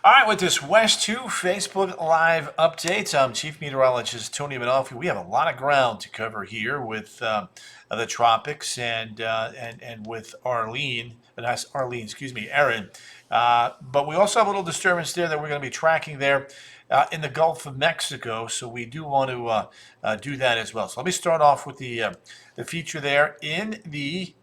All right, with this West 2 Facebook Live updates, I'm Chief Meteorologist Tony Manolfi. We have a lot of ground to cover here with the tropics and with Arlene, that's Arlene, excuse me, Erin. But we also have a little disturbance there that we're going to be tracking there in the Gulf of Mexico, so we do want to do that as well. So let me start off with the feature there in the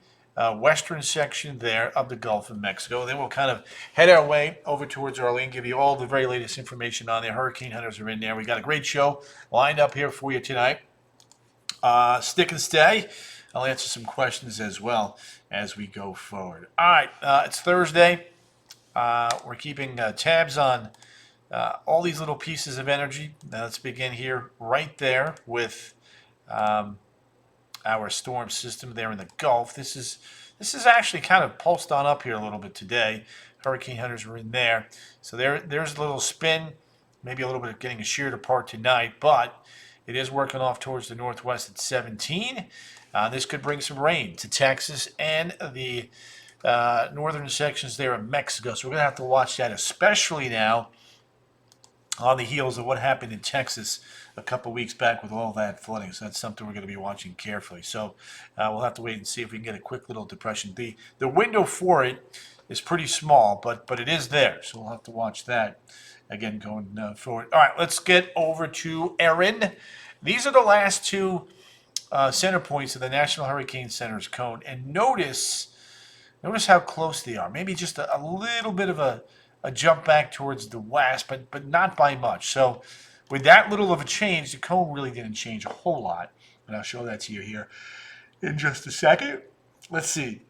western section there of the Gulf of Mexico. Then we'll kind of head our way over towards Arlene, give you all the very latest information on there. Hurricane hunters are in there. We got a great show lined up here for you tonight. Stick and stay. I'll answer some questions as well as we go forward. All right, it's Thursday. We're keeping tabs on all these little pieces of energy. Now let's begin here right there with our storm system there in the Gulf. This is actually kind of pulsed on up here a little bit today. Hurricane hunters were in there. So there's a little spin, maybe a little bit of getting sheared apart tonight, but it is working off towards the northwest at 17. This could bring some rain to Texas and the northern sections there of Mexico. So we're going to have to watch that, especially now on the heels of what happened in Texas a couple weeks back with all that flooding. So that's something we're going to be watching carefully. So we'll have to wait and see if we can get a quick little depression. The window for it is pretty small, but it is there. So we'll have to watch that again going forward. All right, let's get over to Erin. These are the last two center points of the National Hurricane Center's cone. And notice how close they are. Maybe just a little bit of a jump back towards the west, but not by much. So with that little of a change, the cone really didn't change a whole lot. And I'll show that to you here in just a second. Let's see.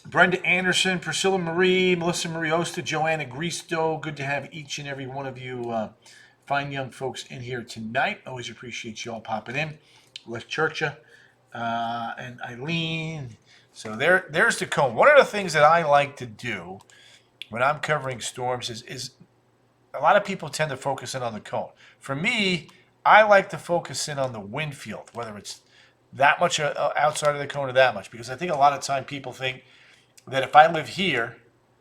Brenda Anderson, Priscilla Marie, Melissa Mariosta, Joanna Gristo. Good to have each and every one of you fine young folks in here tonight. Always appreciate you all popping in. Les Churcha and Eileen. So there's the cone. One of the things that I like to do when I'm covering storms is a lot of people tend to focus in on the cone. For me, I like to focus in on the wind field, whether it's that much outside of the cone or that much, because I think a lot of time people think that if I live here,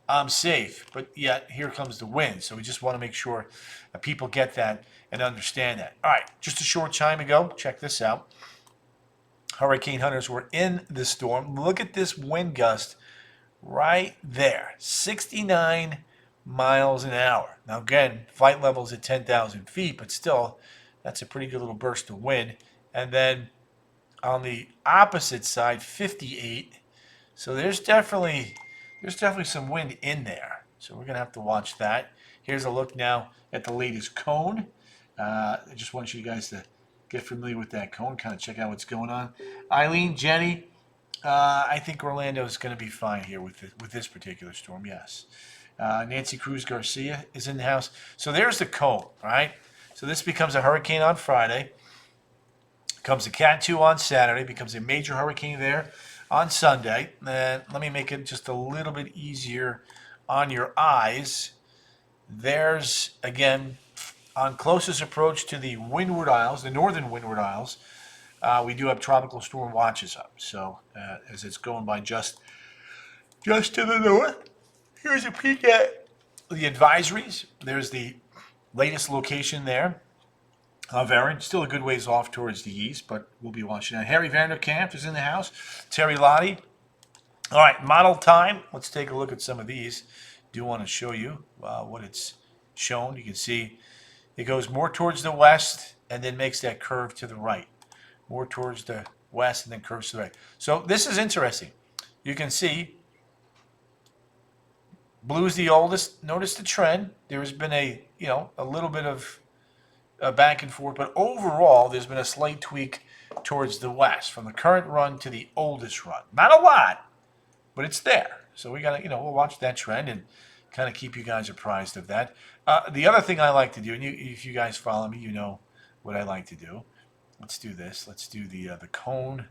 I'm safe, but yet here comes the wind. So we just want to make sure that people get that and understand that. All right, just a short time ago, check this out. Hurricane hunters were in the storm. Look at this wind gust right there, 69 miles an hour. Now again, flight level's at 10,000 feet, but still, that's a pretty good little burst of wind. And then on the opposite side, 58. So there's definitely some wind in there. So we're gonna have to watch that. Here's a look now at the latest cone. I just want you guys to get familiar with that cone, kind of check out what's going on. Eileen, Jenny, I think Orlando is going to be fine here with this particular storm, yes. Nancy Cruz Garcia is in the house. So there's the cone, right? So this becomes a hurricane on Friday, becomes a Cat 2 on Saturday, becomes a major hurricane there on Sunday. And let me make it just a little bit easier on your eyes. There's, again, on closest approach to the Windward Isles, the northern Windward Isles, we do have tropical storm watches up. So as it's going by just to the north, here's a peek at the advisories. There's the latest location there of Erin. Still a good ways off towards the east, but we'll be watching that. Harry Vanderkamp is in the house. Terry Lottie. All right, model time. Let's take a look at some of these. Do want to show you what it's shown. You can see it goes more towards the west and then makes that curve to the right. More towards the west and then curves to the right. So this is interesting. You can see blue is the oldest. Notice the trend. There has been a little bit of back and forth, but overall there's been a slight tweak towards the west from the current run to the oldest run. Not a lot, but it's there. So we got to, we'll watch that trend and kind of keep you guys apprised of that. The other thing I like to do, and if you guys follow me, you know what I like to do. Let's do this. Let's do the cone.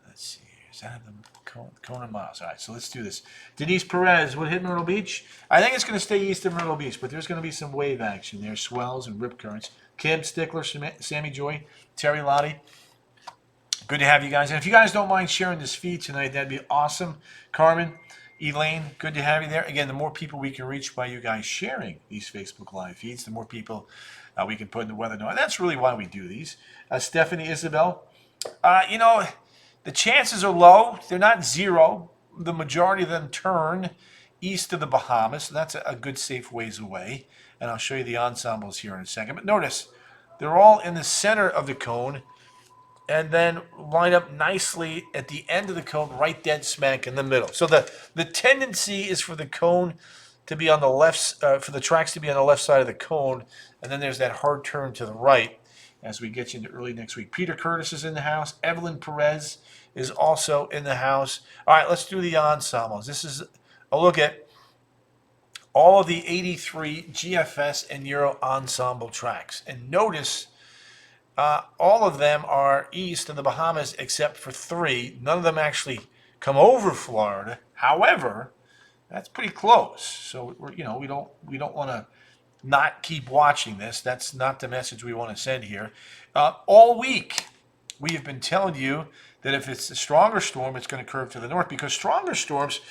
Let's see. Is that the cone and miles? All right, so let's do this. Denise Perez, what hit Myrtle Beach? I think it's going to stay east of Myrtle Beach, but there's going to be some wave action there, swells and rip currents. Kim Stickler, Sammy Joy, Terry Lottie. Good to have you guys. And if you guys don't mind sharing this feed tonight, that'd be awesome. Carmen, Elaine, good to have you there. Again, the more people we can reach by you guys sharing these Facebook Live feeds, the more people we can put in the weather know. And that's really why we do these. Stephanie, Isabel, you know, the chances are low. They're not zero. The majority of them turn east of the Bahamas. So that's a good, safe ways away. And I'll show you the ensembles here in a second. But notice, they're all in the center of the cone and then line up nicely at the end of the cone, right dead smack in the middle. So the tendency is for the cone to be on the left, for the tracks to be on the left side of the cone, and then there's that hard turn to the right as we get you into early next week. Peter Curtis is in the house. Evelyn Perez is also in the house. All right, let's do the ensembles. This is a look at all of the 83 GFS and Euro ensemble tracks. And notice all of them are east of the Bahamas except for 3. None of them actually come over Florida. However, that's pretty close. So we don't want to not keep watching this. That's not the message we want to send here. All week, we have been telling you that if it's a stronger storm, it's going to curve to the north because stronger storms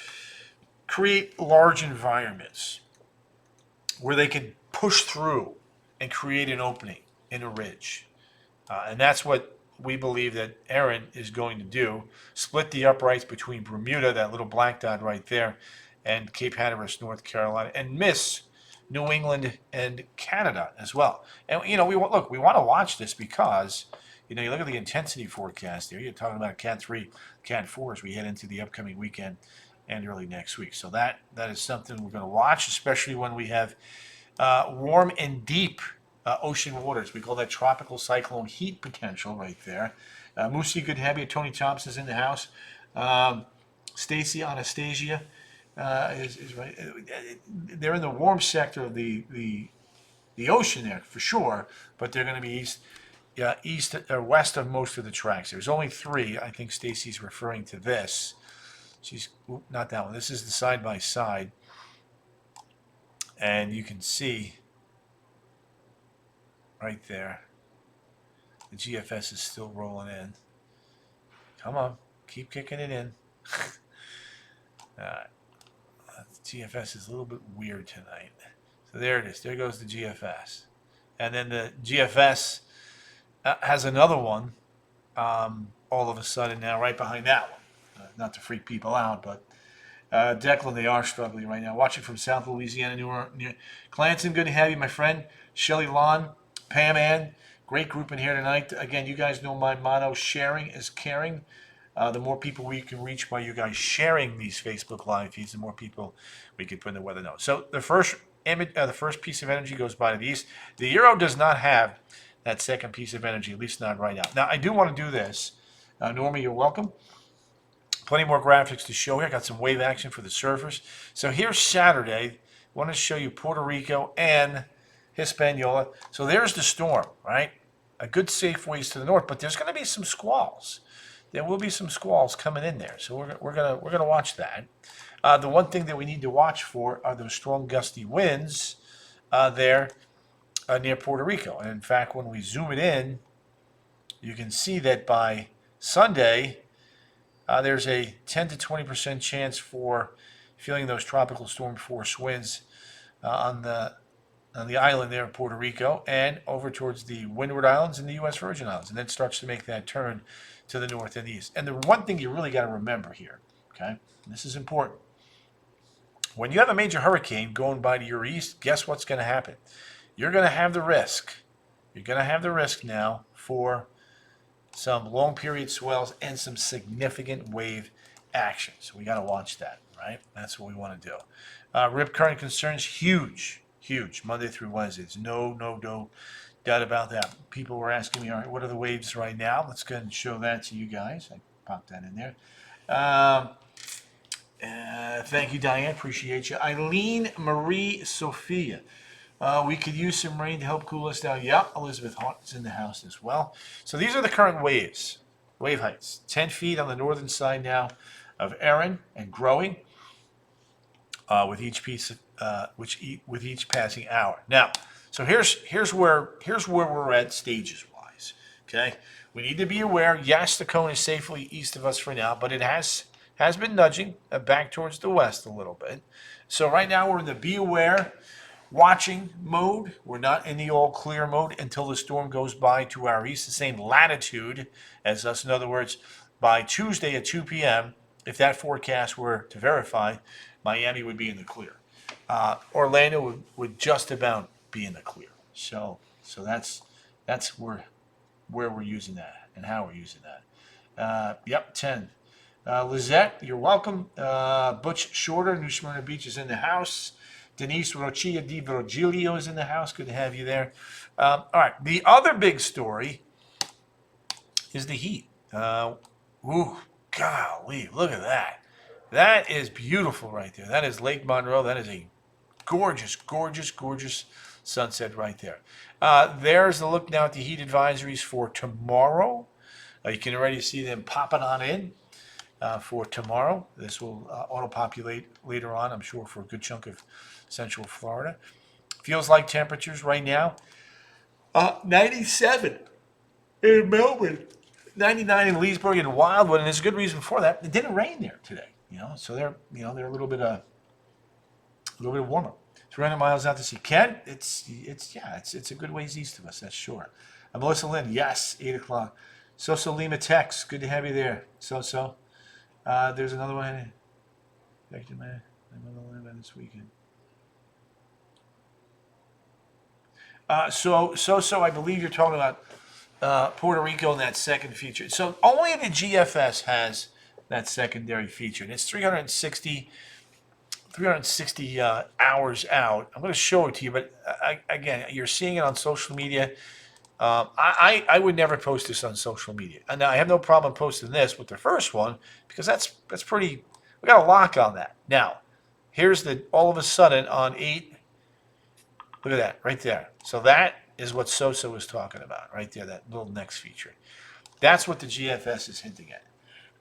create large environments where they can push through and create an opening in a ridge. And that's what we believe that Erin is going to do. Split the uprights between Bermuda, that little black dot right there, and Cape Hatteras, North Carolina, and miss New England and Canada as well. And, we want to watch this because, you look at the intensity forecast there. You're talking about Cat 3, Cat 4 as we head into the upcoming weekend and early next week. So that is something we're going to watch, especially when we have warm and deep ocean waters. We call that tropical cyclone heat potential right there. Moosey, good to have you. Tony Thompson's in the house. Stacy Anastasia is right. They're in the warm sector of the ocean there for sure, but they're going to be east or west of most of the tracks. There's only 3. I think Stacy's referring to this. Not that one. This is the side by side, and you can see right there. The GFS is still rolling in. Come on, keep kicking it in. GFS is a little bit weird tonight. So there it is. There goes the GFS. And then the GFS has another one all of a sudden now right behind that one. Not to freak people out, but Declan, they are struggling right now. Watching from South Louisiana, New Clanton, good to have you, my friend. Shelly Lon, Pam Ann, great group in here tonight. Again, you guys know my motto, sharing is caring. The more people we can reach by you guys sharing these Facebook Live feeds, the more people we can put in the weather note. So the first piece of energy goes by to the east. The Euro does not have that second piece of energy, at least not right now. Now, I do want to do this. Normie, you're welcome. Plenty more graphics to show here. Got some wave action for the surfers. So here's Saturday. I want to show you Puerto Rico and Hispaniola. So there's the storm, right? A good safe ways to the north, but there's going to be some squalls. There will be some squalls coming in there, so we're gonna watch that. The one thing that we need to watch for are those strong gusty winds there near Puerto Rico. And in fact, when we zoom it in, you can see that by Sunday, there's a 10 to 20% chance for feeling those tropical storm force winds on the island there in Puerto Rico and over towards the Windward Islands and the U.S. Virgin Islands, and then starts to make that turn to the north and east. And the one thing you really got to remember here, okay, and this is important, when you have a major hurricane going by to your east, guess what's going to happen? You're going to have the risk. You're going to have the risk now for some long period swells and some significant wave action. So we got to watch that, right? That's what we want to do. Rip current concerns, huge, Monday through Wednesday. There's no doubt about that. People were asking me, all right, what are the waves right now? Let's go ahead and show that to you guys. I popped that in there. Thank you, Diane. Appreciate you. Eileen Marie Sophia. We could use some rain to help cool us down. Yeah, Elizabeth Hart is in the house as well. So these are the current waves. Wave heights. 10 feet on the northern side now of Erin and growing with each piece of, with each passing hour. Now, so here's where we're at stages wise. Okay, we need to be aware. Yes, the cone is safely east of us for now, but it has has been nudging back towards the west a little bit. So right now we're in the be aware, watching mode. We're not in the all clear mode until the storm goes by to our east, the same latitude as us. In other words, by Tuesday at 2 p.m., if that forecast were to verify, Miami would be in the clear. Orlando would just about be in the clear. So that's where we're using that and how we're using that. Yep, 10. Lizette, you're welcome. Butch Shorter, New Smyrna Beach is in the house. Denise Rochia Di Virgilio is in the house. Good to have you there. All right, the other big story is the heat. Ooh, golly, look at that. That is beautiful right there. That is Lake Monroe. That is a gorgeous, gorgeous, gorgeous sunset right there. There's a look now at the heat advisories for tomorrow. You can already see them popping on in for tomorrow. This will auto-populate later on, I'm sure, for a good chunk of Central Florida. Feels like temperatures right now. 97 in Melbourne, 99 in Leesburg and Wildwood, and there's a good reason for that. It didn't rain there today, so they're a little bit warmer. 300 miles out to sea. Ken, it's a good ways east of us, that's sure. Melissa Lynn, yes, 8 o'clock. Soso Lima Tex, good to have you there. So. There's another one. Back to my this weekend. So I believe you're talking about Puerto Rico in that second feature. So only the GFS has that secondary feature, and it's 360 hours out. I'm going to show it to you, but again, you're seeing it on social media. I would never post this on social media. And now I have no problem posting this with the first one because that's pretty. We got a lock on that. Now, here's the all of a sudden on 8. Look at that right there. So that is what Sosa was talking about right there. That little next feature. That's what the GFS is hinting at.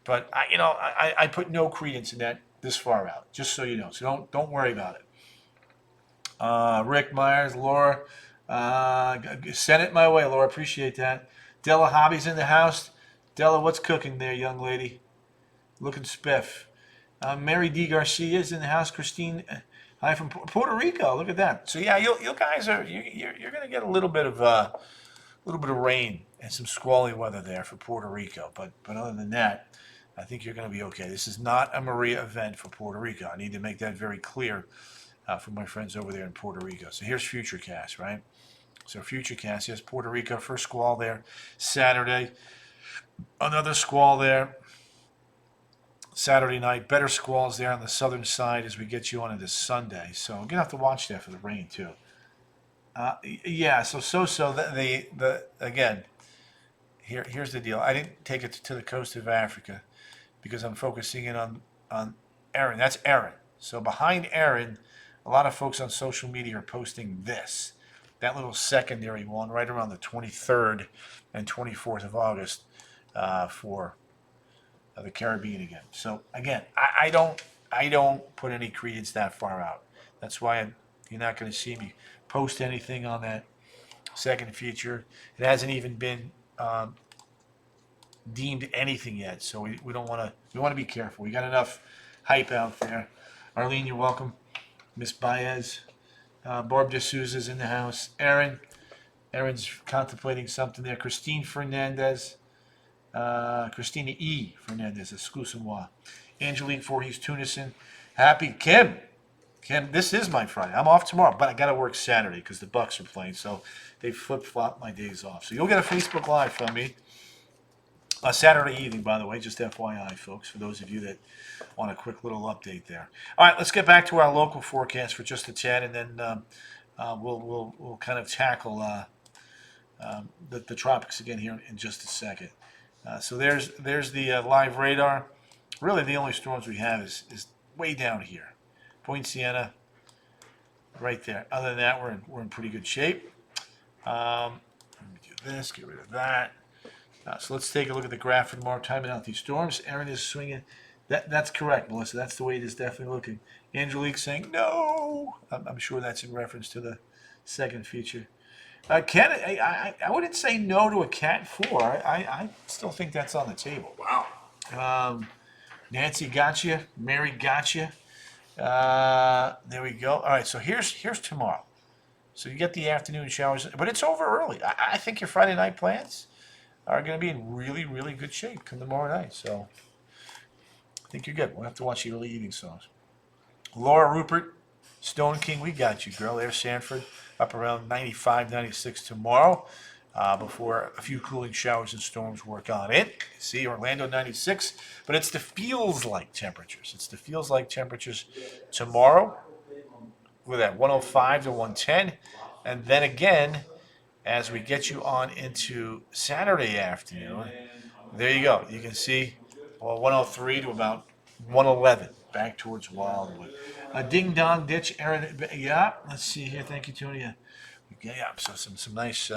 But I put no credence in that this far out. Just so you know. So don't worry about it. Rick Myers, Laura. Send it my way, Laura. Appreciate that. Della Hobbies in the house. Della, what's cooking there, young lady? Looking spiff. Mary D. Garcia is in the house. Christine, hi from Puerto Rico. Look at that. So yeah, you guys are you're going to get a little bit of rain and some squally weather there for Puerto Rico. But other than that, I think you're going to be okay. This is not a Maria event for Puerto Rico. I need to make that very clear for my friends over there in Puerto Rico. So here's Futurecast, right? So Futurecast, yes, Puerto Rico, first squall there. Saturday, another squall there. Saturday night, better squalls there on the southern side as we get you on into Sunday. So we're going to have to watch that for the rain, too. Yeah, so the again, here's the deal. I didn't take it to the coast of Africa because I'm focusing in on Aaron. That's Aaron. So behind Aaron, a lot of folks on social media are posting this. That little secondary one right around the 23rd and 24th of August for the Caribbean again. So again, I don't put any credence that far out. That's why you're not going to see me post anything on that second feature. It hasn't even been deemed anything yet, so we don't want to. We want to be careful. We got enough hype out there. Arlene, you're welcome. Miss Baez, Barb D'Souza's in the house. Aaron's contemplating something there. Christine Fernandez, Christina E. Fernandez, excuse-moi. Angelique Voorhees Tunison. Happy Kim, this is my Friday. I'm off tomorrow, but I got to work Saturday because the Bucks are playing, so they flip-flop my days off. So you'll get a Facebook Live from me. Saturday evening, by the way, just FYI, folks, for those of you that want a quick little update there. All right, let's get back to our local forecast for just a tad, and then we'll kind of tackle the tropics again here in just a second. So there's the live radar. Really, the only storms we have is way down here, Point Siena, right there. Other than that, we're in pretty good shape. Let me do this, get rid of that. So let's take a look at the graph for tomorrow, timing out these storms. Aaron is swinging. That's correct, Melissa. That's the way it is definitely looking. Angelique saying no. I'm sure that's in reference to the second feature. Ken, I wouldn't say no to a Cat 4. I still think that's on the table. Wow. Nancy got you. Mary got you. There we go. All right, so here's tomorrow. So you get the afternoon showers, but it's over early. I think your Friday night plans are going to be in really, really good shape come tomorrow night. So I think you're good. We'll have to watch the early evening songs. Laura Rupert, Stone King, we got you, girl. There's Sanford, up around 95, 96 tomorrow. Before a few cooling showers and storms work on it. See, Orlando 96, but it's the feels like temperatures. It's the feels like temperatures tomorrow with that 105 to 110. And then again, as we get you on into Saturday afternoon, there you go. You can see, well, 103 to about 111 back towards Wildwood. A ding dong ditch, Aaron. Yeah, let's see here. Thank you, Tony. Yeah, so some nice.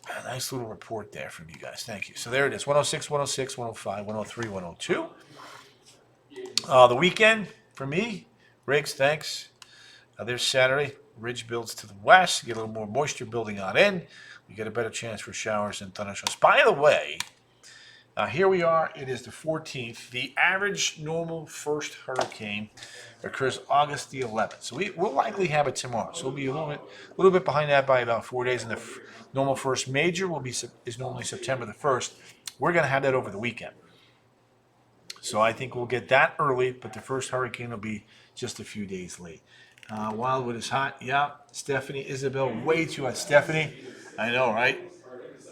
A nice little report there from you guys. Thank you. So there it is 106, 106, 105, 103, 102. The weekend for me, Riggs, thanks. There's Saturday. Ridge builds to the west. You get a little more moisture building on in. We get a better chance for showers and thunderstorms. By the way, here we are. It is the 14th. The average normal first hurricane occurs August the 11th. So we'll likely have it tomorrow. So we'll be a little bit behind that by about 4 days. And the normal first major is normally September the 1st. We're going to have that over the weekend. So I think we'll get that early, but the first hurricane will be just a few days late. Wildwood is hot. Yeah. Stephanie, Isabel, way too hot. Stephanie, I know, right?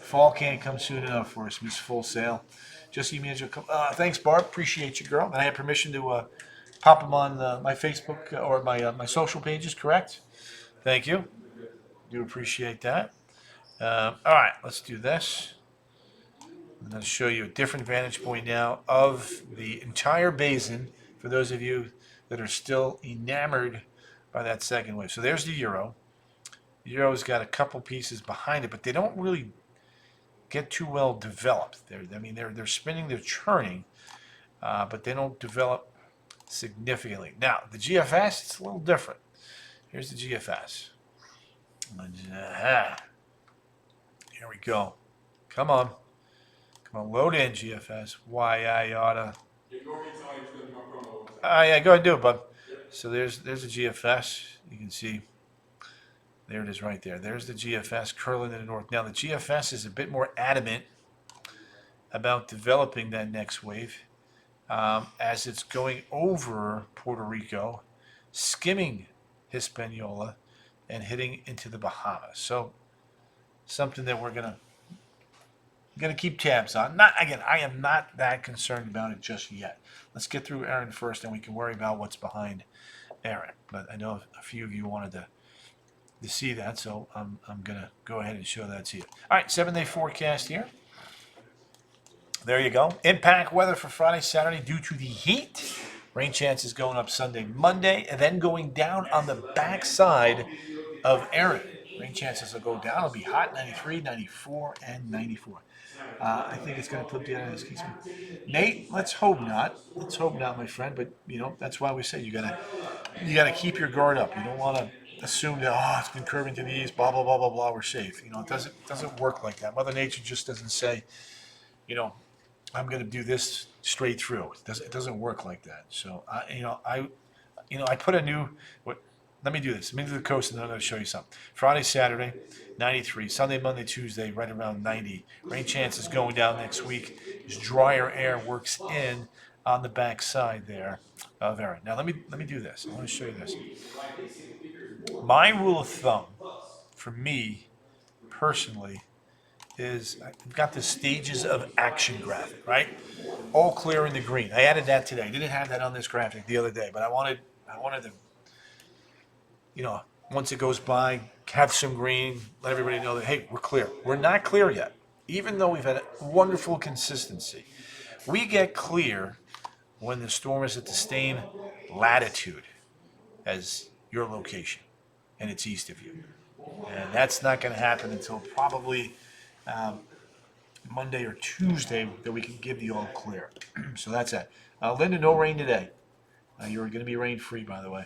Fall can't come soon enough for us. Miss Full Sail. Just emailed you. Thanks, Barb. Appreciate you, girl. And I have permission to pop them on my Facebook or my social pages, correct? Thank you. Do appreciate that. All right, let's do this. I'm going to show you a different vantage point now of the entire basin for those of you that are still enamored by that second wave. So there's the Euro. The Euro's got a couple pieces behind it, but they don't really get too well developed. They're spinning, they're churning, but they don't develop significantly. Now, the GFS, it's a little different. Here's the GFS. Here we go. Come on, load in GFS. Why I oughta. Yeah, go ahead and do it, bub. So there's the GFS. You can see. There it is right there. There's the GFS curling in the north. Now the GFS is a bit more adamant about developing that next wave as it's going over Puerto Rico, skimming Hispaniola, and hitting into the Bahamas. So something that we're gonna keep tabs on. I am not that concerned about it just yet. Let's get through Aaron first, and we can worry about what's behind Aaron. But I know a few of you wanted to see that, so I'm going to go ahead and show that to you. All right, 7-day forecast here. There you go. Impact weather for Friday, Saturday due to the heat. Rain chances going up Sunday, Monday, and then going down on the backside of Aaron. Rain chances will go down. It'll be hot, 93, 94, and 94. I think it's going to put down this case. Nate, let's hope not. Let's hope not, my friend. But that's why we say you gotta keep your guard up. You don't want to assume that it's been curving to the east, blah blah blah blah blah. We're safe. It doesn't work like that. Mother Nature just doesn't say, I'm going to do this straight through. It doesn't work like that. So I put a new. Let me do this. Let me do the coast, and then I'm going to show you something. Friday, Saturday, 93. Sunday, Monday, Tuesday, right around 90. Rain chances going down next week as drier air works in on the backside there of Aaron. Now let me do this. I want to show you this. My rule of thumb, for me personally, is I've got the stages of action graphic, right? All clear in the green. I added that today. I didn't have that on this graphic the other day, but I wanted to, once it goes by, have some green, let everybody know that, hey, we're clear. We're not clear yet. Even though we've had wonderful consistency, we get clear when the storm is at the same latitude as your location, and it's east of you. And that's not going to happen until probably Monday or Tuesday that we can give the all clear. So that's that. Linda, no rain today. You're going to be rain free, by the way.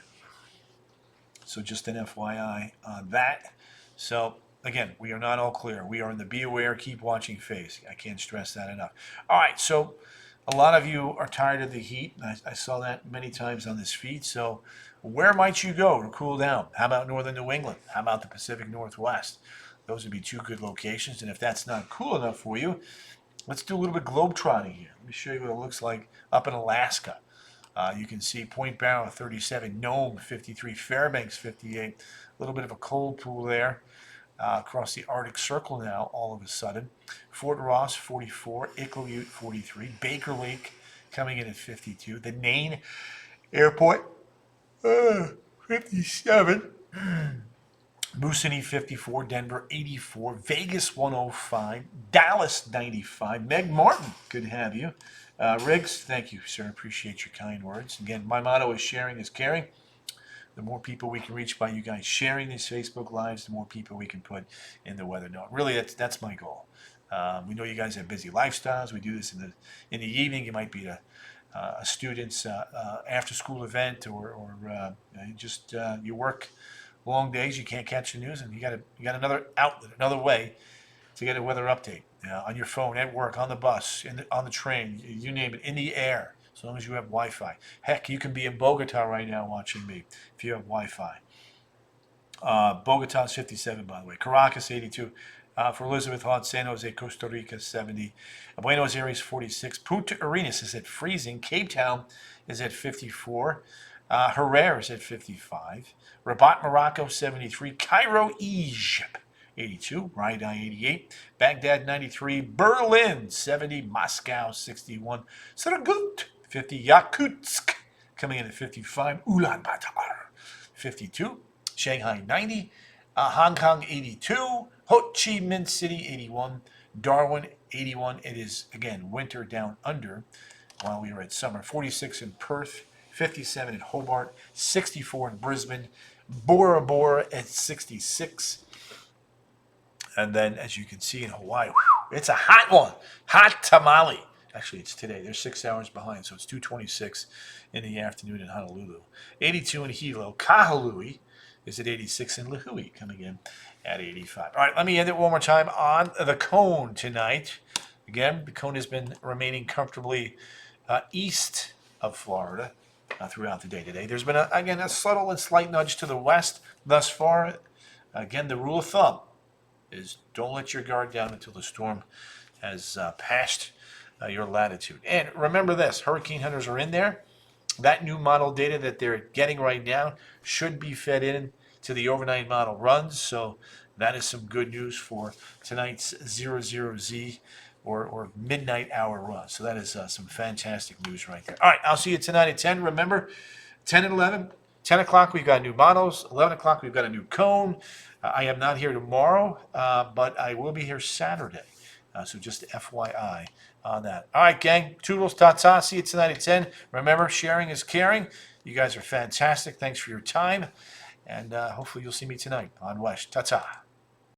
So just an FYI on that. So again, we are not all clear. We are in the be aware, keep watching phase. I can't stress that enough. All right, so A lot of you are tired of the heat. I saw that many times on this feed. So where might you go to cool down? How about northern New England? How about the Pacific Northwest? Those would be two good locations. And if that's not cool enough for you, let's do a little bit globetrotting here. Let me show you what it looks like up in Alaska. You can see Point Barrow 37, Nome 53, Fairbanks 58. A little bit of a cold pool there. Across the Arctic Circle now, all of a sudden. Fort Ross, 44. Iqaluit, 43. Baker Lake coming in at 52. The Nain Airport, 57. Moosonee, 54. Denver, 84. Vegas, 105. Dallas, 95. Meg Martin, good to have you. Riggs, thank you, sir. Appreciate your kind words. Again, my motto is sharing is caring. The more people we can reach by you guys sharing these Facebook Lives, the more people we can put in the weather note. Really, that's my goal. We know you guys have busy lifestyles. We do this in the evening. You might be a student's after-school event, or just you work long days. You can't catch the news, and you got another outlet, another way to get a weather update on your phone, at work, on the bus, on the train, you name it, in the air. As long as you have Wi-Fi. Heck, you can be in Bogota right now watching me if you have Wi-Fi. Bogota's 57, by the way. Caracas, 82. For Elizabeth Hall, San Jose, Costa Rica, 70. Buenos Aires, 46. Punta Arenas is at freezing. Cape Town is at 54. Herrera is at 55. Rabat, Morocco, 73. Cairo, Egypt, 82. Riyadh, 88. Baghdad, 93. Berlin, 70. Moscow, 61. Surgut, 50. Yakutsk coming in at 55. Ulaanbaatar, 52. Shanghai, 90. Hong Kong, 82. Ho Chi Minh City, 81. Darwin, 81. It is, again, winter down under while we were at summer. 46 in Perth, 57 in Hobart, 64 in Brisbane. Bora Bora at 66. And then, as you can see in Hawaii, it's a hot one. Hot tamale. Actually, it's today. They're 6 hours behind, so it's 2:26 in the afternoon in Honolulu. 82 in Hilo. Kahului is at 86, and Lihue coming in at 85. All right, let me end it one more time on the cone tonight. Again, the cone has been remaining comfortably east of Florida throughout the day today. There's been, again, a subtle and slight nudge to the west thus far. Again, the rule of thumb is don't let your guard down until the storm has passed your latitude. And remember this, hurricane hunters are in there. That new model data that they're getting right now should be fed in to the overnight model runs. So that is some good news for tonight's 00Z or midnight hour run. So that is some fantastic news right there. All right, I'll see you tonight at 10. Remember, 10 and 11. 10 o'clock, we've got new models. 11 o'clock, we've got a new cone. I am not here tomorrow, but I will be here Saturday. So just FYI on that. All right, gang. Toodles, ta-ta. See you tonight at 10. Remember, sharing is caring. You guys are fantastic. Thanks for your time. And hopefully you'll see me tonight on Wesh. Ta-ta.